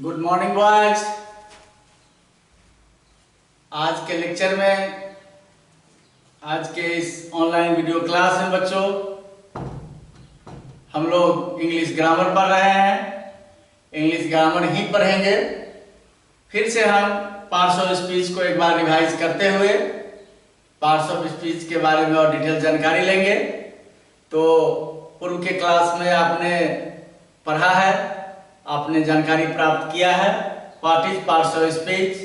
Good morning boys. आज के lecture में, आज के इस ऑनलाइन वीडियो क्लास में बच्चों हम लोग इंग्लिश ग्रामर पढ़ रहे हैं। इंग्लिश ग्रामर ही पढ़ेंगे। फिर से हम पार्ट्स ऑफ स्पीच को एक बार रिवाइज करते हुए पार्ट्स ऑफ स्पीच के बारे में और डिटेल जानकारी लेंगे। तो पूर्व के क्लास में आपने पढ़ा है, आपने जानकारी प्राप्त किया है। What is parts of speech?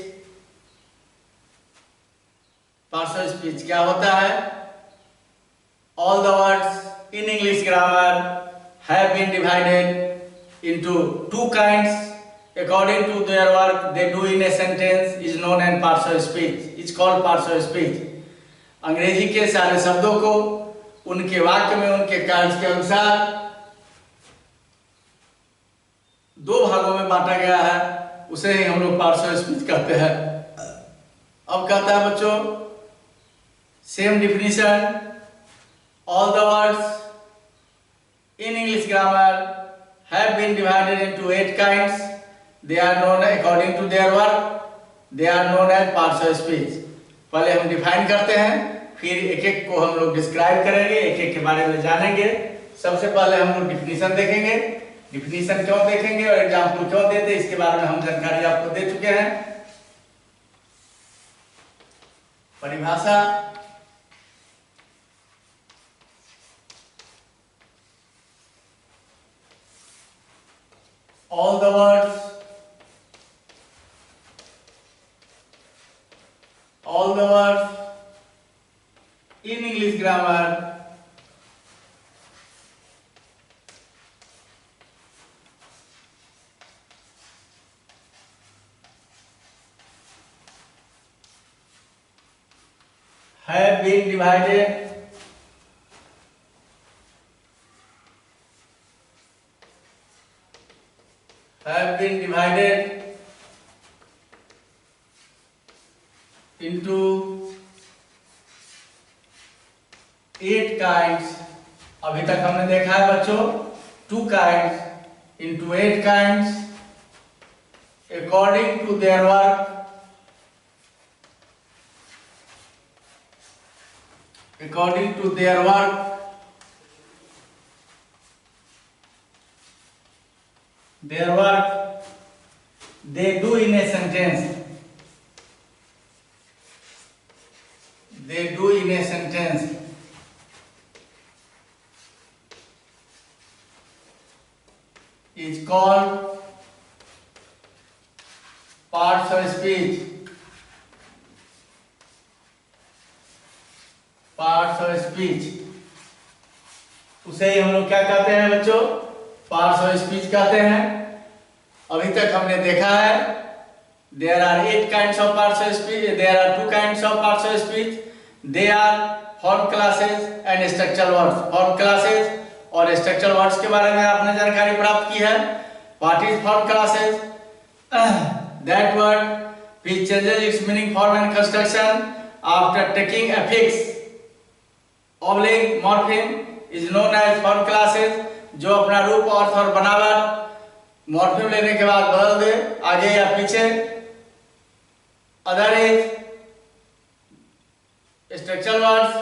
Parts of speech क्या होता है? All the words in English grammar have been divided into two kinds according to their work they do in a sentence is known as parts of speech. It's called parts of speech. अंग्रेजी के सारे शब्दों को उनके वाक्य में उनके कार्य के अनुसार दो भागों में बांटा गया है, उसे ही हम लोग पार्ट्स ऑफ स्पीच कहते हैं। अब कहता है बच्चों, same definition, all the words in English grammar have been divided into 8 kinds. They are known according to their work. They are known as parts of speech. पहले हम डिफाइन करते हैं, फिर एक एक को हम लोग डिस्क्राइब करेंगे, एक एक के बारे में जानेंगे। सबसे पहले हम लोग डिफिनीशन देखेंगे। डिफिनीशन क्यों देखेंगे और एग्जाम्पल क्यों देते हैं, इसके बारे में हम जानकारी आपको दे चुके हैं। परिभाषा, all the words in English grammar have been divided into 8 kinds। अभी तक हमने देखा है बच्चों 2 kinds into 8 kinds according to their work। According to their work they do in a sentence। They do in a sentence is called parts of speech। Parts of speech उसे ही हम लोग क्या कहते हैं बच्चों? पार्ट्स ऑफ स्पीच कहते हैं। अभी तक हमने देखा है there are 8 kinds of parts of speech, there are 2 kinds of parts of speech। they are form classes and structural words। form classes और structural words के बारे में आपने जानकारी प्राप्त की है। what is form classes? that word which changes its meaning, form and construction after taking affix oblique morpheme is known as form classes। जो अपना रूप, अर्थ और बनावट मॉर्फीम लेने के बाद बदल दे आगे या पीछे। Other is structural words,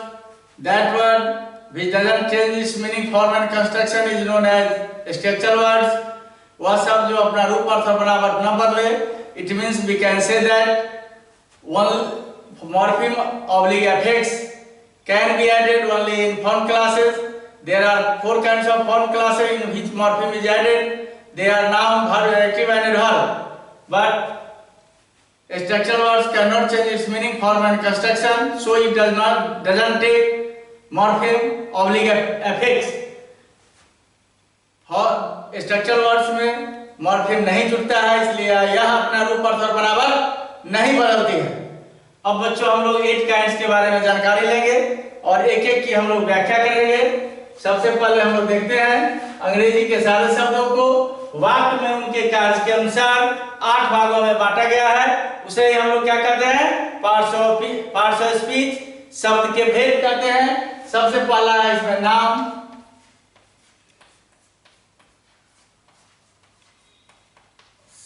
that word which doesn't change its meaning, form and construction is known as structural words। वह सब जो अपना रूप, अर्थ और बनावट न बदले, it means we can say that one morpheme oblique affix can be added only in form classes। there are 4 kinds of form classes in which morpheme is added। they are noun, verb, adjective and adverb। but structural words cannot change its meaning, form and construction, so it doesn't take morpheme oblique affix। structural words में morpheme नहीं जुड़ता है, इसलिए यह अपना रूप, अर्थ और बनावट नहीं बदलती है। अब बच्चों हम लोग 8 काइंड्स के बारे में जानकारी लेंगे और एक एक की हम लोग व्याख्या करेंगे। सबसे पहले हम लोग देखते हैं अंग्रेजी के सारे शब्दों को वाक्य में उनके कार्य के अनुसार 8 भागों में बांटा गया है, उसे हम लोग क्या कहते हैं? Parts of speech. शब्द के भेद कहते हैं। सबसे पहला है इसमें नाम।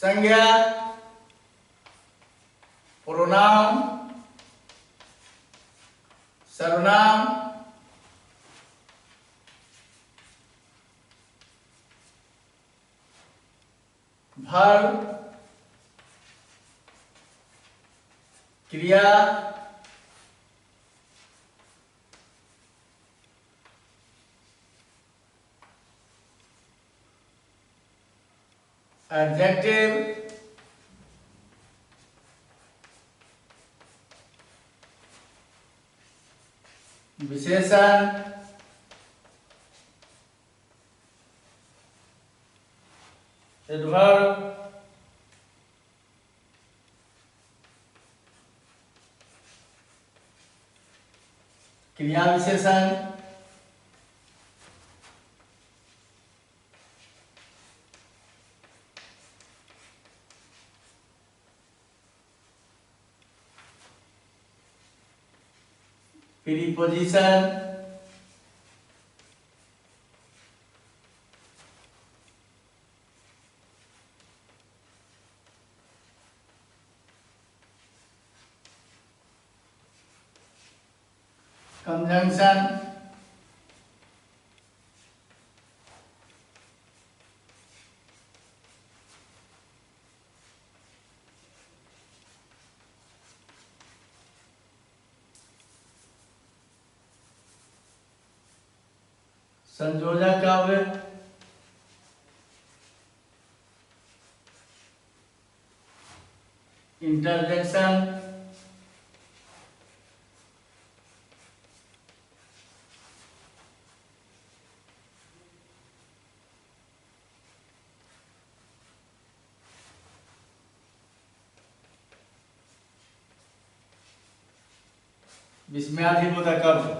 संज्ञा, प्रोनाउन, सर्वनाम, वर्ब, क्रिया, एडजेक्टिव, विशेषण, एडवर्ब, क्रिया विशेषण, प्रीपोजिशन, कंजंक्शन, संयोजक काव्य, इंटरजेक्शन, विस्मयादिबोधक काव्य,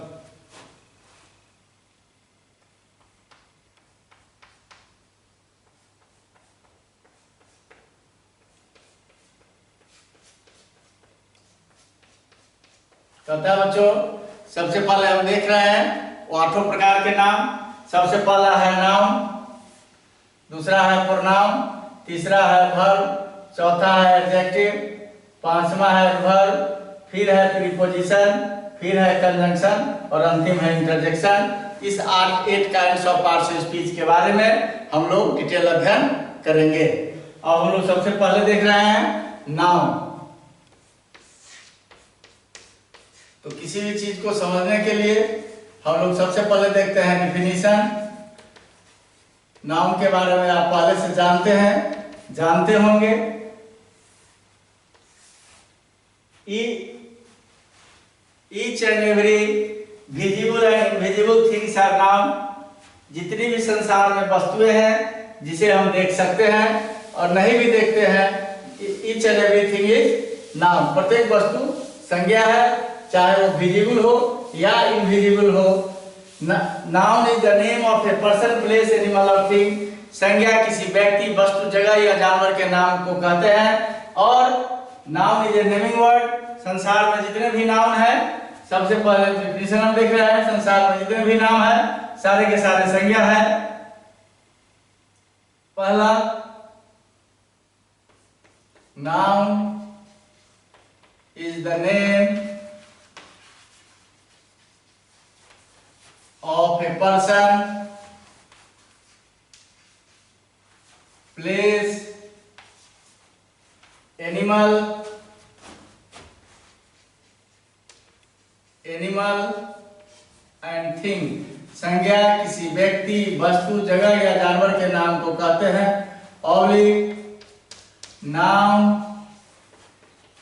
कहता है बच्चों, सबसे पहले हम देख रहे हैं वो 8 प्रकार के नाम। सबसे पहला है नाउन, दूसरा है प्रोनाउन, तीसरा है वर्ब, चौथा है एडजेक्टिव, पांचवा है एडवर्ब, फिर है प्रीपोजिशन, फिर है कंजंक्शन और अंतिम है इंटरजेक्शन। इस 8 kinds of parts of speech के बारे में हम लोग डिटेल अध्ययन करेंगे। अब हम लोग सबसे पहले देख रहे हैं नाउन। तो किसी भी चीज को समझने के लिए हम लोग सबसे पहले देखते हैं डिफिनीशन। नाउन के बारे में आप पहले से जानते होंगे। Each and every visible and invisible things are noun. जितनी भी संसार में वस्तुएं हैं जिसे हम देख सकते हैं और नहीं भी देखते हैं, each and everything is noun. प्रत्येक वस्तु संज्ञा है, चाहे वो विजिबल हो या इनविजिबल हो। Noun is the name of a person, place, animal और थिंग। संज्ञा किसी व्यक्ति, वस्तु, जगह या जानवर के नाम को कहते हैं। और noun is a naming word. संसार में जितने भी नाउन है, सबसे पहले डिफिनीशन हम देख रहे हैं। संसार में जितने भी नाम है सारे के सारे संज्ञा है। पहला, noun is the name of a person, place, animal and thing। संज्ञा किसी व्यक्ति, वस्तु, जगह या जानवर के नाम को कहते हैं। Oblique, noun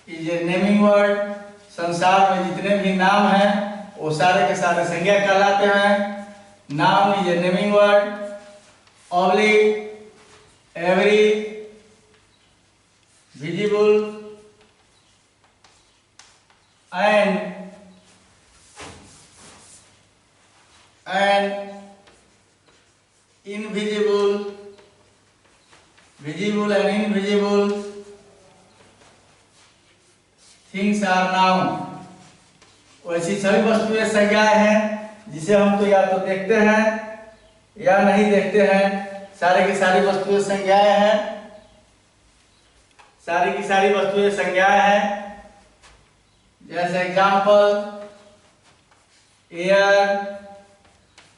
is a naming word. संसार में जितने भी नाम हैं वो सारे के सारे संज्ञा कहलाते हैं। Noun is a naming word. Oblique, every, visible and invisible, visible and invisible things are noun. वैसी सभी वस्तुएं संज्ञाएं हैं जिसे हम तो या तो देखते हैं या नहीं देखते हैं। सारे की सारी वस्तुएं संज्ञाएं हैं। सारी की सारी वस्तुएं संज्ञाएं हैं। जैसे एग्जाम्पल एयर,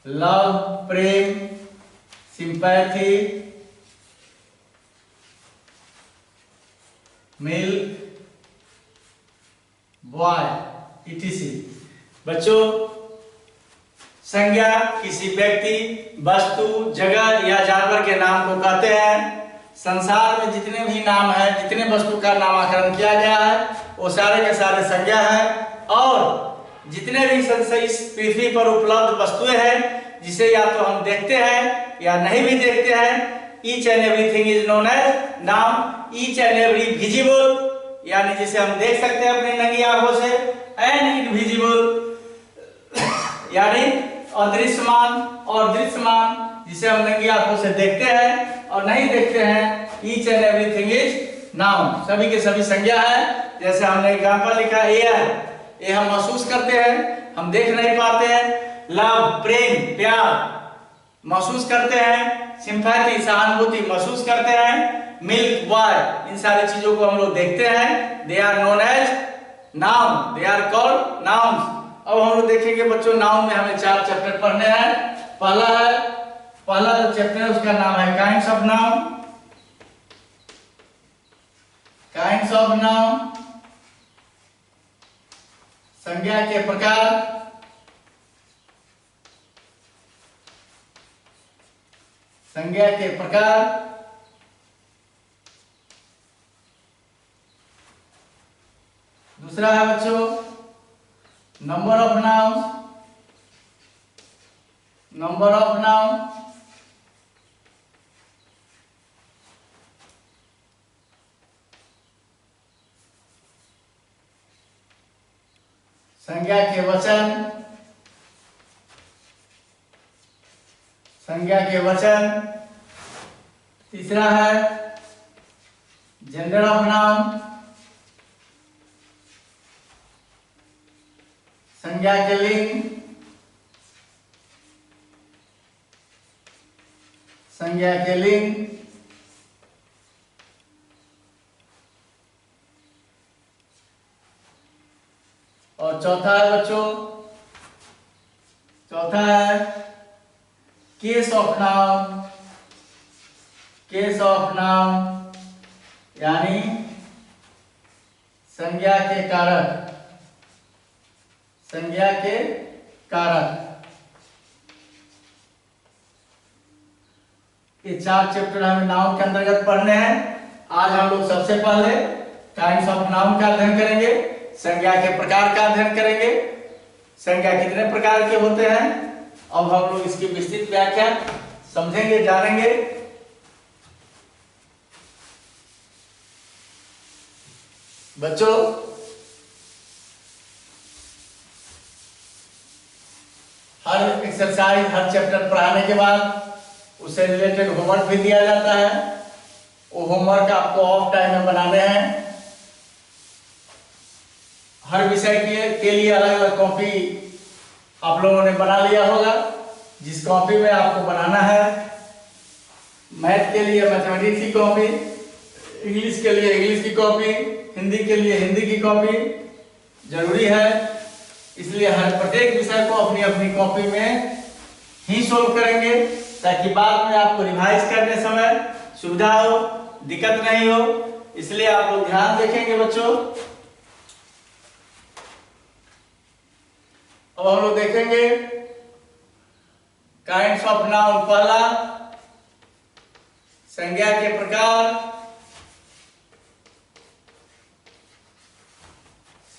लव प्रेम, सिंपैथी, मिल्क, बॉय, etc। बच्चों, संज्ञा किसी व्यक्ति, वस्तु, जगह या जानवर के नाम को कहते हैं। संसार में जितने भी नाम हैं, जितने वस्तु का नामकरण किया गया है, वो सारे के सारे संज्ञा है। और जितने भी इस पृथ्वी पर उपलब्ध वस्तुएं हैं, जिसे या तो हम देखते हैं या नहीं भी देखते हैं, each and everything is known as noun. Each and every visible, यानी जिसे हम देख सकते हैं अपनी नंगी आंखों से, एंड इनविजिबल यानी अदृश्यमान और दृश्यमान, जिसे हम नंगी आंखों से देखते हैं और नहीं देखते हैं। Each and everything is noun, सभी के सभी संज्ञा है। जैसे हमने एग्जांपल लिखा एयर, ये हम महसूस करते हैं, हम देख नहीं पाते हैं। लव प्रेम, प्यार महसूस करते हैं। सिंपैथी सहानुभूति महसूस करते हैं। मिल्क, बॉय, इन सारी चीजों को हम लोग देखते हैं। They are known as noun, they are called nouns. अब हम लोग देखेंगे बच्चों, नाउन में हमें 4 चैप्टर पढ़ने हैं। पहला जो चैप्टर है उसका नाम है kinds of noun. Kinds of noun, संज्ञा के प्रकार। संज्ञा के प्रकार। दूसरा है बच्चों number of noun. Number of noun, संज्ञा के वचन। संज्ञा के वचन। तीसरा है जेंडर ऑफ नाउन, संज्ञा के लिंग। संज्ञा के लिंग। और चौथा है बच्चों, चौथा है case of noun. Case of noun यानी संज्ञा के कारक। संज्ञा के कारक। ये 4 चैप्टर हमें नाउन के अंतर्गत पढ़ने हैं। आज हम लोग सबसे पहले काइंड्स ऑफ नाउन का अध्ययन करेंगे, संज्ञा के प्रकार का अध्ययन करेंगे। संज्ञा कितने प्रकार के होते हैं, अब हम लोग इसकी विस्तृत व्याख्या समझेंगे, जानेंगे। बच्चों, हर एक्सरसाइज, हर चैप्टर पढ़ाने के बाद उससे रिलेटेड होमवर्क भी दिया जाता है। वो होमवर्क आपको ऑफ टाइम में बनाने हैं। हर विषय के लिए अलग अलग कॉपी आप लोगों ने बना लिया होगा, जिस कॉपी में आपको बनाना है। मैथ के लिए मैथमेटिक्स की कॉपी, इंग्लिश के लिए इंग्लिश की कॉपी, हिंदी के लिए हिंदी की कॉपी जरूरी है। इसलिए हर प्रत्येक विषय को अपनी अपनी कॉपी में ही सोल्व करेंगे, ताकि बाद में आपको रिवाइज करने समय सुविधा हो, दिक्कत नहीं हो। इसलिए आप लोग ध्यान देखेंगे बच्चों। अब हम लोग देखेंगे काइंड्स ऑफ नाउन। पहला संज्ञा के प्रकार।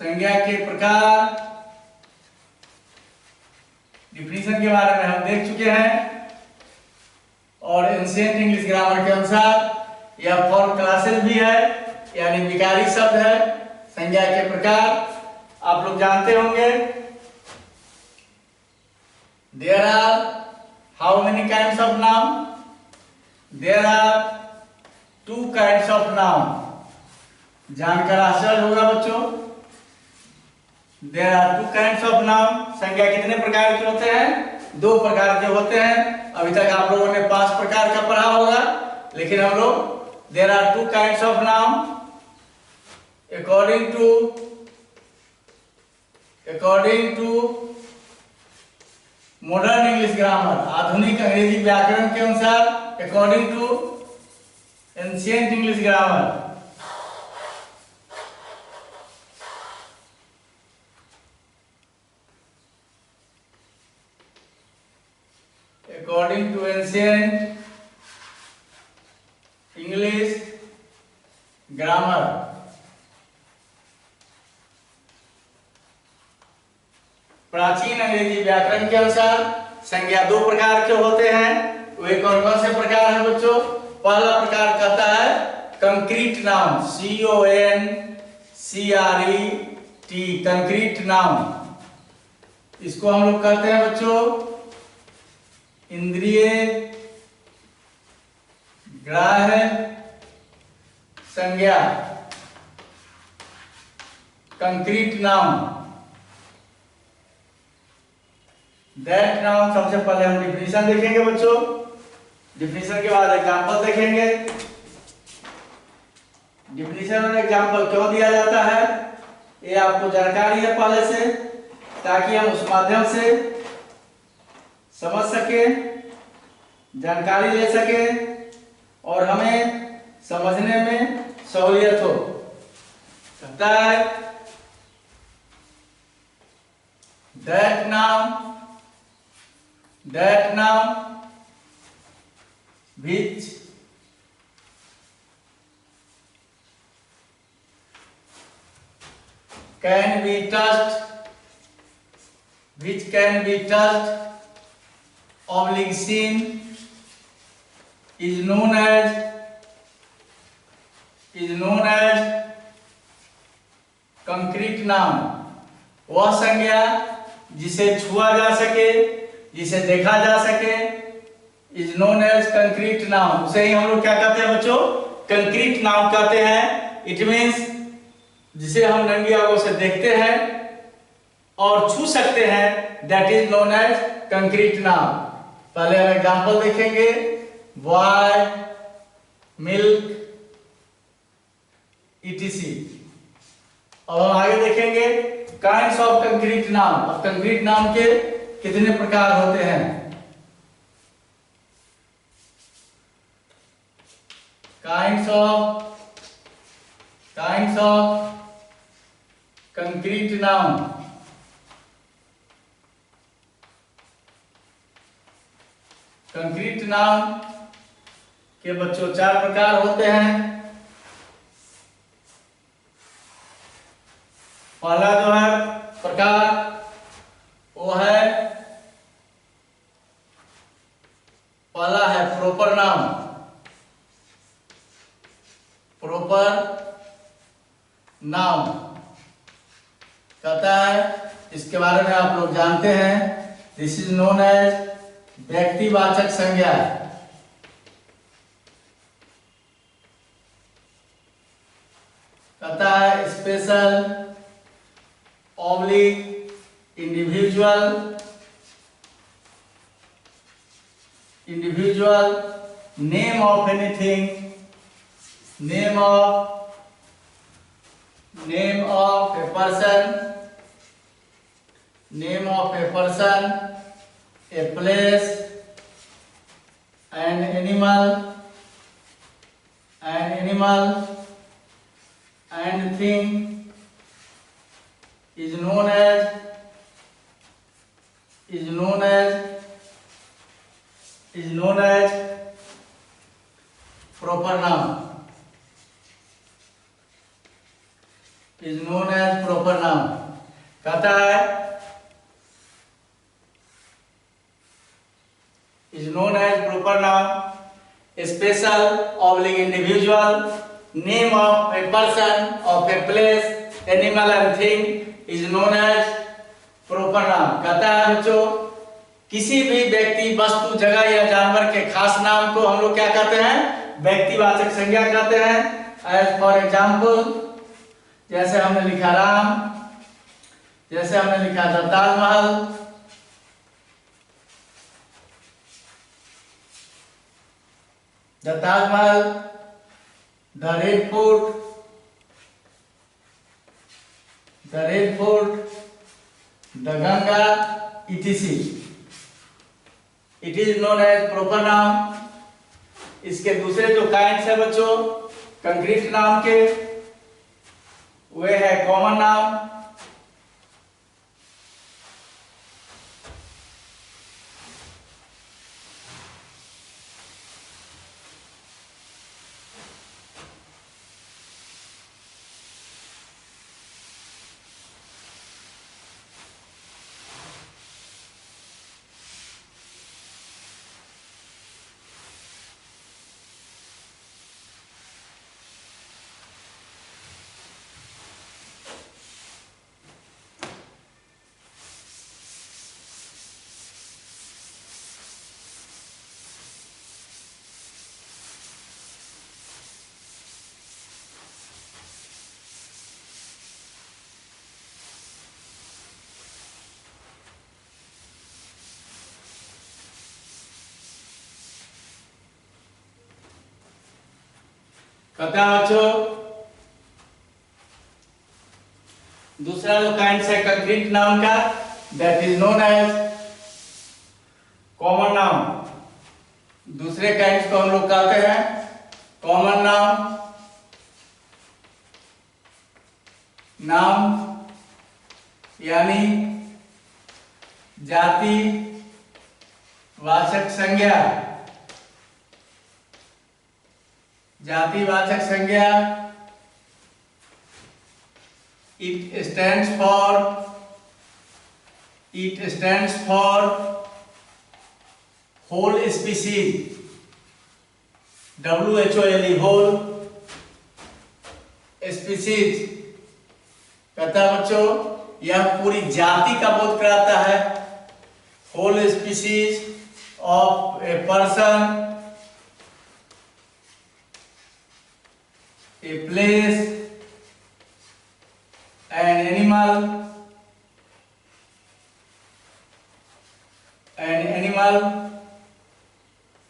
संज्ञा के प्रकार डिफिनीशन के बारे में हम देख चुके हैं, और एंशिएंट इंग्लिश ग्रामर के अनुसार यह फॉर क्लासेस भी है, यानी विकारी शब्द है। संज्ञा के प्रकार आप लोग जानते होंगे। There are how many kinds of noun? There are 2 kinds of noun. जानकर आश्चर्य होगा बच्चों। There are 2 kinds of noun. संज्ञा कितने प्रकार के होते हैं? 2 प्रकार के होते हैं। अभी तक आप लोगों ने 5 प्रकार का पढ़ा होगा, लेकिन हम लोग there are 2 kinds of noun. according to modern English grammar, आधुनिक अंग्रेजी व्याकरण के अनुसार, according to ancient English grammar, according to ancient English grammar, प्राचीन अंग्रेजी व्याकरण के अनुसार संज्ञा दो प्रकार के होते हैं। वे कौन कौन से प्रकार हैं बच्चों? पहला प्रकार कहता है concrete noun, CONCRET, concrete noun. इसको हम लोग कहते हैं बच्चों इंद्रिय ग्राह्य संज्ञा, कंक्रीट नाउन। दैट नाउन, सबसे पहले हम डिफिनीशन देखेंगे बच्चों, डिफिनीशन के बाद एग्जांपल देखेंगे। डिफिनीशन और एग्जांपल क्यों दिया जाता है ये आपको जानकारी है पहले से, ताकि हम उस माध्यम से समझ सके, जानकारी ले सके और हमें समझने में सहूलियत हो। कहता है that noun which can be touched, oblique seen, is known as concrete noun। वह संज्ञा जिसे छुआ जा सके, जिसे देखा जा सके, is known as concrete noun. उसे ही हम लोग क्या कहते हैं बच्चों? कंक्रीट नाउन कहते हैं। इट मींस जिसे हम नंगी आंखों से देखते हैं और छू सकते हैं, that is known as concrete noun. पहले हम एग्जांपल देखेंगे, बॉय, मिल्क, etc। अब हम आगे देखेंगे काइंड्स ऑफ कंक्रीट नाउन। अब कंक्रीट नाउन के कितने प्रकार होते हैं? Kinds of concrete noun. Concrete noun के बच्चों 4 प्रकार होते हैं। पहला जो है प्रकार वो है, पहला है प्रॉपर नाउन। प्रॉपर नाउन कहता है, इसके बारे में आप लोग जानते हैं, दिस इज नोन एज व्यक्तिवाचक संज्ञा। कहता है special, oblique, individual, name of anything, name of a person, a place, an animal, and thing is known as proper noun। कहता है is known as proper noun, special, oblique, individual, name of a person, of a place, animal and thing is known as proper noun। कहता है बच्चों किसी भी व्यक्ति, वस्तु, जगह या जानवर के खास नाम को हम लोग क्या कहते हैं? व्यक्तिवाचक संज्ञा कहते हैं। एज फॉर एग्जाम्पल, जैसे हमने लिखा राम, जैसे हमने लिखा था Taj Mahal, the Taj Mahal, the Red Fort, the Red Fort, the Ganga, etc. It is known as proper noun. इसके दूसरे जो काइंड्स है बच्चों कंक्रीट नाउन के, वे है कॉमन नाउन, कहता है बच्चों दूसरा जो काइंड है कंक्रीट नाउन का, that is known as common noun. दूसरे काइंड को हम लोग कहते हैं कॉमन नाउन। नाउन यानी जाति वाचक संज्ञा, जातिवाचक संज्ञा। It stands for whole species, WHOLE, whole species। कहता है बच्चों यह पूरी जाति का बोध कराता है। whole species of a person, a place, an animal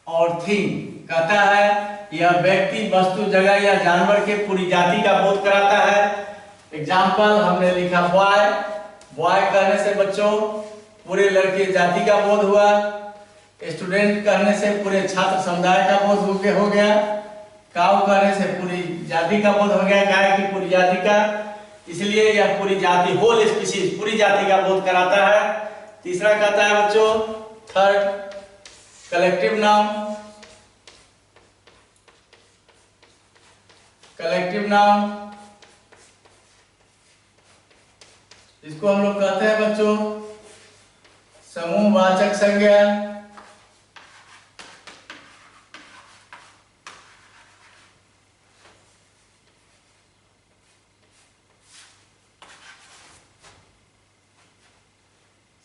और थिंग। कहता है यह व्यक्ति, वस्तु, जगह या जानवर के पूरी जाति का बोध कराता है। एग्जाम्पल हमने लिखा बॉय। बॉय कहने से बच्चों पूरे लड़के जाति का बोध हुआ। स्टूडेंट कहने से पूरे छात्र समुदाय का बोध हो गया। काऊ कहने से पूरी जाति का बोध हो गया, गाय की पूरी जाति का। इसलिए यह पूरी जाति, होल स्पीशीज, पूरी जाति का बोध कराता है। तीसरा कहता है बच्चों third collective noun. Collective noun इसको हम लोग कहते हैं बच्चों समूहवाचक संज्ञा।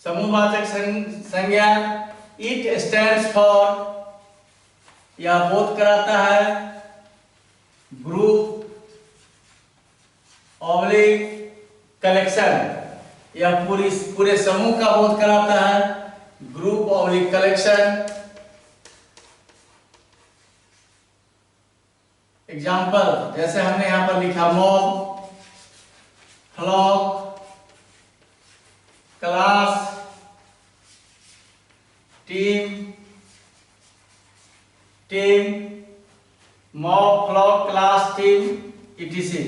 समूहवाचक संज्ञा। इट स्टैंड्स फॉर, यह बोध कराता है ग्रुप ऑब्लिक कलेक्शन। यह पूरे समूह का बोध कराता है ग्रुप ऑब्लिक कलेक्शन। एग्जाम्पल जैसे हमने यहां पर लिखा mob, flock, class, team, mob, flock, class, team, etc।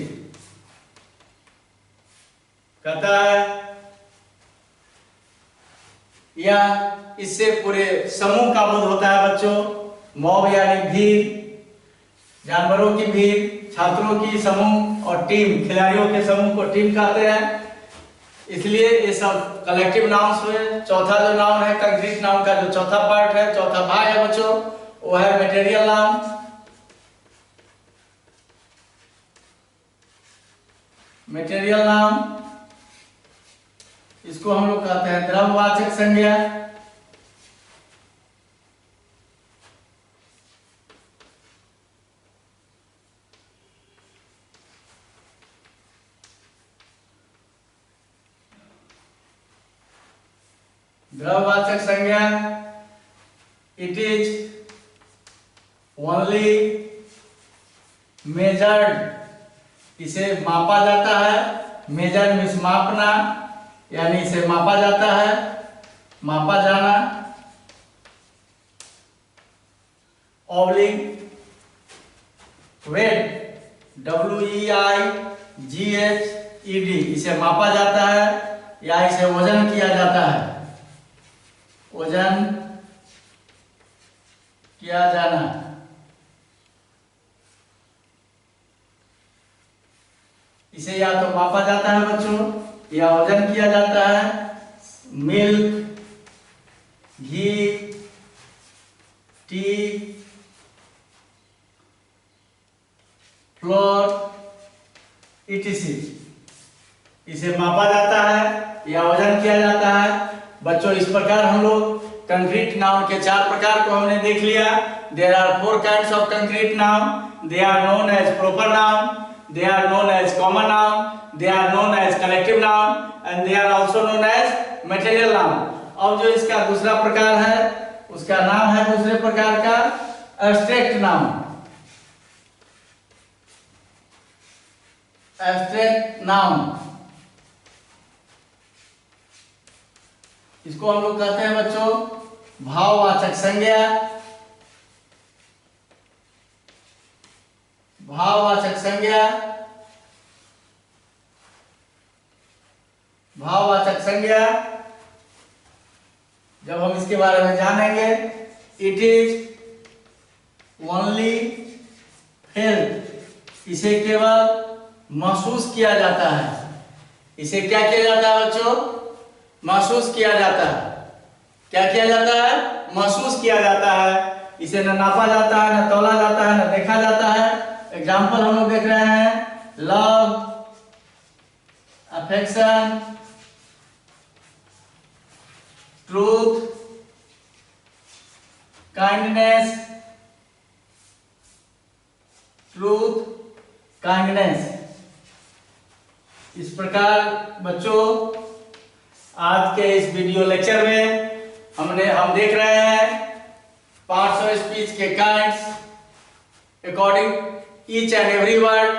कहता है या इससे पूरे समूह का बोध होता है बच्चों। मॉब यानी भीड़, जानवरों की भीड़, छात्रों की समूह, और टीम खिलाड़ियों के समूह को टीम कहते हैं। इसलिए ये सब कलेक्टिव नाउन्स हुए। चौथा जो नाउन है कंक्रीट नाउन का, जो चौथा पार्ट है, चौथा भाग है बच्चों, वो है मटेरियल नाउन। मटेरियल नाउन इसको हम लोग कहते हैं द्रव्यवाचक संज्ञा। द्रव्यवाचक संज्ञा, इट इज ओनली मेजर्ड, इसे मापा जाता है, मेजर मीन्स मापना, यानी इसे मापा जाता है, मापा जाना। ऑब्लिक वेट, WEIGHED, इसे मापा जाता है या इसे वजन किया जाता है, वजन किया जाना। इसे या तो मापा जाता है बच्चों या वजन किया जाता है। मिल्क, घी, टी, फ्लोर, etc, इसे मापा जाता है या वजन किया जाता है। बच्चों इस प्रकार हम लोग कंक्रीट नाउन के 4 प्रकार को हमने देख लिया। There are 4 kinds of concrete noun. They are known as proper noun, they are known as common noun, they are known as collective noun and they are also known as material noun. अब जो इसका दूसरा प्रकार है उसका नाम है दूसरे प्रकार का एब्स्ट्रैक्ट नाउन। एब्स्ट्रैक्ट नाउन, इसको हम लोग कहते हैं बच्चों भाववाचक संज्ञा। भाववाचक संज्ञा, भाववाचक संज्ञा जब हम इसके बारे में जानेंगे, इट इज ओनली फेल्ट, इसे केवल महसूस किया जाता है। इसे क्या किया जाता है बच्चों? महसूस किया जाता है। क्या किया जाता है? महसूस किया जाता है। इसे न नापा जाता है, न तौला जाता है, न देखा जाता है। एग्जाम्पल हम लोग देख रहे हैं, love, affection, truth, kindness, truth, kindness. इस प्रकार बच्चों आज के इस वीडियो लेक्चर में हम देख रहे हैं पार्ट्स ऑफ स्पीच के kinds according each and every word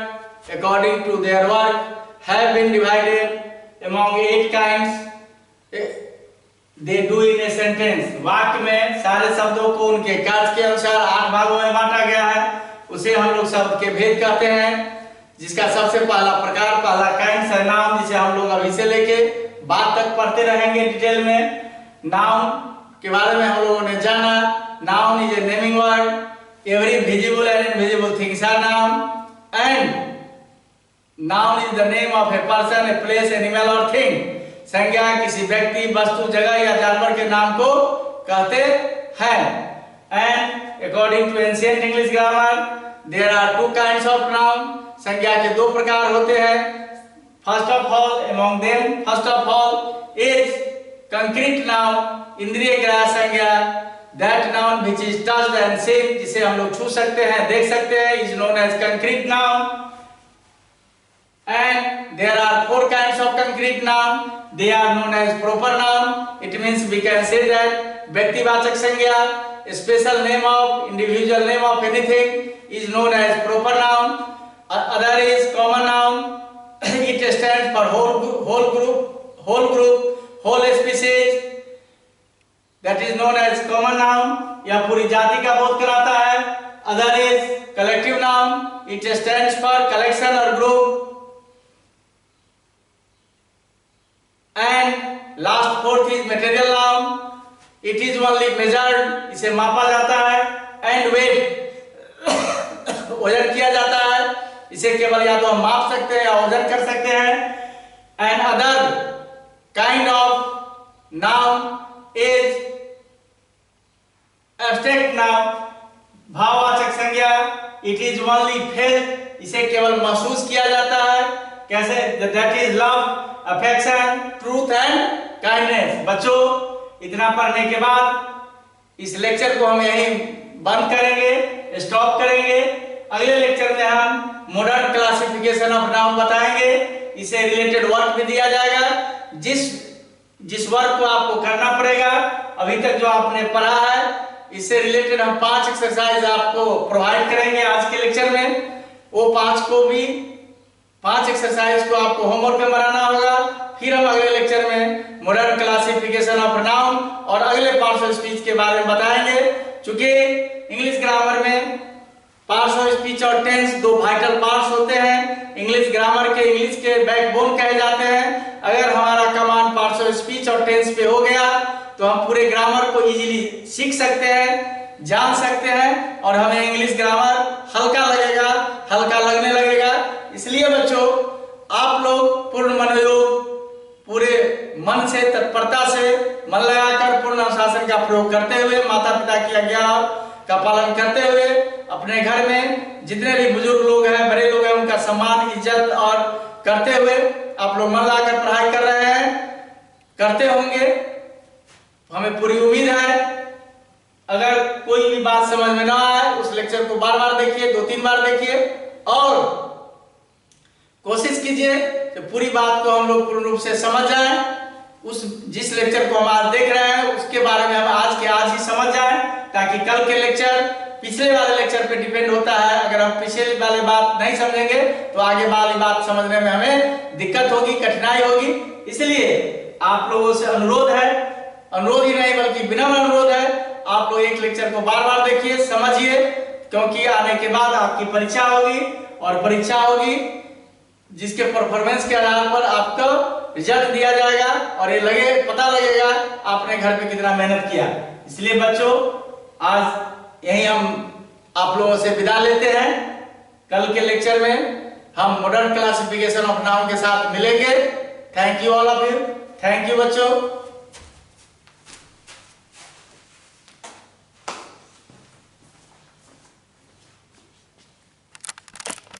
according to their work have been divided among 8 kinds they do in a sentence. वाक्य में सारे शब्दों को उनके कार्य के अनुसार 8 भागों में बांटा गया है। उसे हम लोग शब्द के भेद कहते हैं, जिसका सबसे पहला प्रकार, पहला काइंड है नाउन, जिसे हम लोग अभी से लेके बाद तक पढ़ते रहेंगे डिटेल में। नाउन के बारे में हम लोगों ने जाना। Noun is a naming word. Every visible and invisible things are noun and noun is the name of a person, a place, animal और थिंग। संज्ञा किसी व्यक्ति, वस्तु, जगह या जानवर के नाम को कहते हैं। And according to ancient English grammar there are 2 kinds of noun. संज्ञा के 2 प्रकार होते हैं। First of all among them, first of all is concrete noun, इंद्रिय ग्राह्य संज्ञा। that noun which is touched and seen, जिसे हम लोग छू सकते हैं, देख सकते हैं, is known as concrete noun. And there are 4 kinds of concrete noun. They are known as proper noun. It means we can say that व्यक्तिवाचक संज्ञा, special name of, individual name of anything is known as proper noun. Other is common noun. It stands for whole group, whole species. That is known as common noun. यह पूरी जाति का बोध कराता है। Other is collective noun. It stands for collection or group. And last 4th is material noun. It is only measured. इसे मापा जाता है। And weighed, वजन किया जाता है। इसे केवल या तो हम माप सकते हैं या वजन कर सकते हैं। And other kind of noun is abstract noun, भाववाचक संज्ञा। इट इज ओनली फेल्ट, इसे केवल महसूस किया जाता है। कैसे? That is love, affection, truth and kindness. बच्चों इतना पढ़ने के बाद इस लेक्चर को हम यहीं बंद करेंगे, स्टॉप करेंगे। अगले लेक्चर में हम मॉडर्न क्लासिफिकेशन ऑफ नाउन बताएंगे। इसे रिलेटेड वर्क भी दिया जाएगा। जिस वर्क को आपको करना पड़ेगा, अभी तक जो आपने पढ़ा है, इससे रिलेटेड हम 5 एक्सरसाइज आपको प्रोवाइड करेंगे आज के लेक्चर में। वो 5 को भी 5 एक्सरसाइज को आपको होमवर्क में बनाना होगा। फिर हम अगले लेक्चर में मॉडर्न क्लासिफिकेशन ऑफ नाउन और अगले पार्ट्स ऑफ स्पीच के बारे में बताएंगे। चूंकि इंग्लिश ग्रामर में पार्ट्स ऑफ स्पीच और टेंस दो वाइटल पार्ट्स होते हैं। इंग्लिश ग्रामर के इंग्लिश के बैकबोन कहे जाते हैं। अगर हमारा कमांड पार्ट्स ऑफ स्पीच और टेंस पे हो गया तो हम पूरे ग्रामर को इजीली सीख सकते हैं, जान सकते हैं और हमें इंग्लिश ग्रामर हल्का लगेगा, हल्का लगने लगेगा। इसलिए बच्चों आप लोग पूर्ण मनोयोग, पूरे मन से, तत्परता से, मन लगाकर पूर्ण अनुशासन का प्रयोग करते हुए, माता पिता की आज्ञा का पालन करते हुए, अपने घर में जितने भी बुजुर्ग लोग हैं, बड़े लोग हैं, उनका सम्मान, इज्जत और करते हुए आप लोग मन लगाकर पढ़ाई कर रहे हैं, करते होंगे, हमें पूरी उम्मीद है। अगर कोई भी बात समझ में ना आए उस लेक्चर को बार बार देखिए, 2-3 बार देखिए और कोशिश कीजिए कि पूरी बात को हम लोग पूर्ण रूप से समझ जाएं। उस जिस लेक्चर को हम आज देख रहे हैं उसके बारे में हम आज के आज ही समझ जाएं, ताकि कल के लेक्चर पिछले वाले लेक्चर पे डिपेंड होता है। अगर हम पिछले वाले बात नहीं समझेंगे तो आगे वाली बात समझने में हमें दिक्कत होगी, कठिनाई होगी। इसलिए आप लोगों से अनुरोध है, अनुरोध ही नहीं बल्कि विनम्र अनुरोध है, आप लोग एक लेक्चर को बार बार देखिए, समझिए, क्योंकि आने के बाद आपकी परीक्षा होगी और परीक्षा होगी जिसके परफॉर्मेंस के आधार पर आपको रिजल्ट दिया जाएगा और ये पता लगेगा आपने घर पे कितना मेहनत किया। इसलिए बच्चों आज यही हम आप लोगों से विदा लेते हैं। कल के लेक्चर में हम मॉडर्न क्लासिफिकेशन ऑफ नाउन के साथ मिलेंगे। Thank you all of you, thank you बच्चों।